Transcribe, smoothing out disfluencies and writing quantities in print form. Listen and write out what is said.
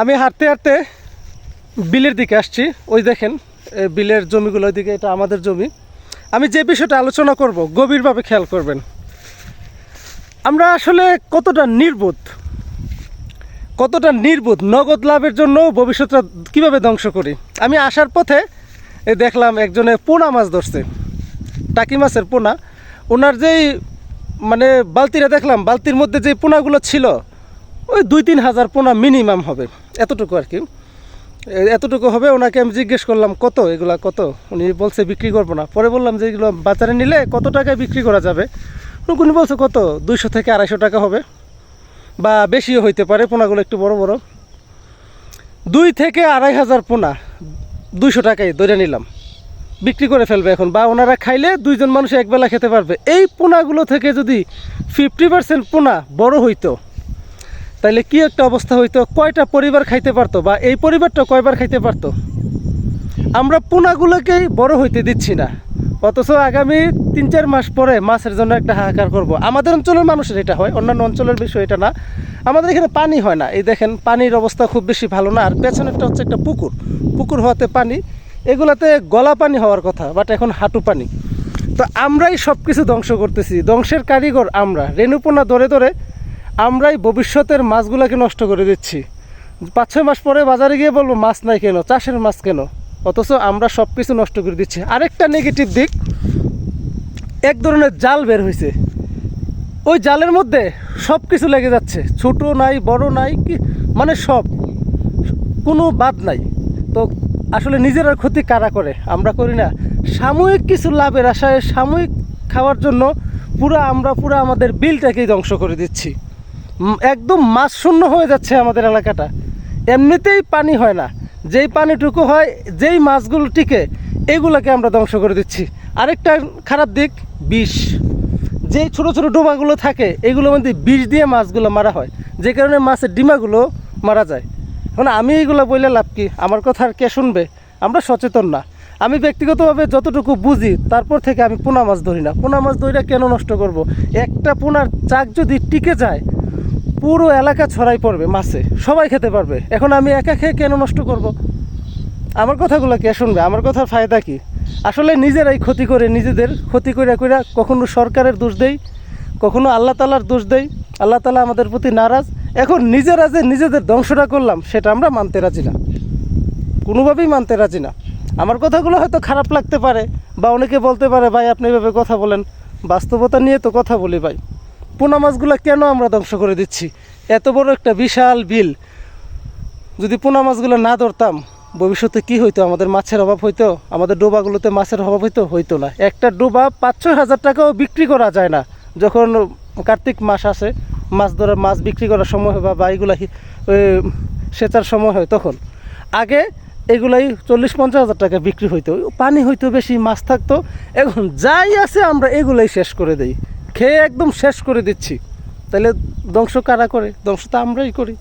আমি হাঁটতে হাঁটতে বিলের দিকে আসছি। ওই দেখেন বিলের জমিগুলো, ওইদিকে এটা আমাদের জমি। আমি যে বিষয়টা আলোচনা করব গভীরভাবে খেয়াল করবেন। আমরা আসলে কতটা নির্বোধ নগদ লাভের জন্য ভবিষ্যৎটা কীভাবে ধ্বংস করি। আমি আসার পথে দেখলাম একজনে পোনা মাছ ধরছে, টাকি মাছের পোনা। ওনার যেই মানে বালতিটা দেখলাম, বালতির মধ্যে যে পোনাগুলো ছিল ওই 2-3 হাজার পোনা মিনিমাম হবে, এতটুকু আর কি, এতটুকু হবে। ওনাকে আমি জিজ্ঞেস করলাম কত এগুলা কত, উনি বলছে বিক্রি করবো না। পরে বললাম যে এগুলো বাজারে নিলে কত টাকায় বিক্রি করা যাবে। উনি বলছে কত 200 থেকে 250 টাকা হবে, বা বেশিও হইতে পারে, পোনাগুলো একটু বড় বড়। 2 থেকে 2.5 হাজার পোনা 200 টাকায় ধরে নিলাম, বিক্রি করে ফেলবে এখন, বা ওনারা খাইলে 2 জন মানুষ একবেলা খেতে পারবে। এই পোনাগুলো থেকে যদি 50% পোনা বড় হইতো তাহলে কি একটা অবস্থা হইতো, কয়টা পরিবার খাইতে পারতো, বা এই পরিবারটা কয়বার খাইতে পারতো। আমরা পোনাগুলোকেই বড় হইতে দিচ্ছি না, অথচ আগামী 3-4 মাস পরে মাছের জন্য একটা হাহাকার করব। আমাদের অঞ্চলের মানুষের এটা হয়, অন্যান্য অঞ্চলের বিষয় এটা না। আমাদের এখানে পানি হয় না, এই দেখেন পানির অবস্থা খুব বেশি ভালো না। আর পেছনেরটা হচ্ছে একটা পুকুর হওয়াতে পানি, এগুলাতে গলা পানি হওয়ার কথা, বাট এখন হাঁটু পানি। তো আমরাই সব কিছু ধ্বংস করতেছি, ধ্বংসের কারিগর আমরা। রেণুপোনা ধরে ধরে আমরাই ভবিষ্যতের মাছগুলোকে নষ্ট করে দিচ্ছি। 5-6 মাস পরে বাজারে গিয়ে বলবো মাছ নাই কেন, চাষের মাছ কেন, অথচ আমরা সব কিছু নষ্ট করে দিচ্ছি। আরেকটা নেগেটিভ দিক, এক ধরনের জাল বের হয়েছে, ওই জালের মধ্যে সব কিছু লেগে যাচ্ছে, ছোট নাই বড় নাই, কি মানে সব, কোনো বাদ নাই। তো আসলে নিজেরা ক্ষতি কারা করে, আমরা করি না। সাময়িক কিছু লাভের আশায়, সাময়িক খাওয়ার জন্য আমরা আমাদের বিলটাকেই ধ্বংস করে দিচ্ছি। একদম মাছ শূন্য হয়ে যাচ্ছে আমাদের এলাকাটা। এমনিতেই পানি হয় না, যেই পানিটুকু হয়, যেই মাছগুলো টিকে, এগুলোকে আমরা ধ্বংস করে দিচ্ছি। আরেকটা খারাপ দিক, বিষ। যেই ছোটো ছোটো ডোবাগুলো থাকে এগুলোর মধ্যে বিষ দিয়ে মাছগুলো মারা হয়, যে কারণে মাছের ডিমাগুলো মারা যায়। এখন আমি এইগুলো বললে লাভ কি, আমার কথা আর কে শুনবে। আমরা সচেতন না। আমি ব্যক্তিগতভাবে যতটুকু বুঝি তারপর থেকে আমি পোনা মাছ ধরি না। পোনা মাছ ধরে কেন নষ্ট করব? একটা পোনার চাক যদি টিকে যায় পুরো এলাকা ছড়াই পড়বে মাছে, সবাই খেতে পারবে। এখন আমি একা খেয়ে কেন নষ্ট করব? আমার কথাগুলো কে শুনবে? আমার কথার ফায়দা কি? আসলে নিজেরাই ক্ষতি করে, নিজেদের ক্ষতি করে কখনো সরকারের দোষ দেই, কখনো আল্লাহ তাআলার দোষ দেই। আল্লাহ তাআলা আমাদের প্রতি নারাজ। এখন নিজেরা যে নিজেদের ধ্বংসটা করলাম সেটা আমরা মানতে রাজি না, কোনোভাবেই মানতে রাজি না। আমার কথাগুলো হয়তো খারাপ লাগতে পারে, বা অনেকে বলতে পারে ভাই আপনি এভাবে কথা বলেন, বাস্তবতা নিয়ে তো কথা বলি ভাই। পোনা মাছগুলো কেন আমরা ধ্বংস করে দিচ্ছি? এত বড় একটা বিশাল বিল, যদি পোনা মাছগুলো না ধরতাম ভবিষ্যতে কি হইতো? আমাদের মাছের অভাব হইতো? আমাদের ডোবাগুলোতে মাছের অভাব হইতো না। একটা ডোবা 5-6 হাজার টাকাও বিক্রি করা যায় না যখন কার্তিক মাস আসে, মাছ বিক্রি করার সময় হয়, বা এগুলা সেচার সময় হয়, তখন আগে এগুলাই 40-50 হাজার টাকা বিক্রি হইতো, পানি হইতো বেশি, মাছ থাকতো। এখন যাই আছে আমরা এগুলাই শেষ করে দিই, খেয়ে একদম শেষ করে দিচ্ছি। তাহলে ধ্বংস কারা করে? ধ্বংস তো আমরাই করি।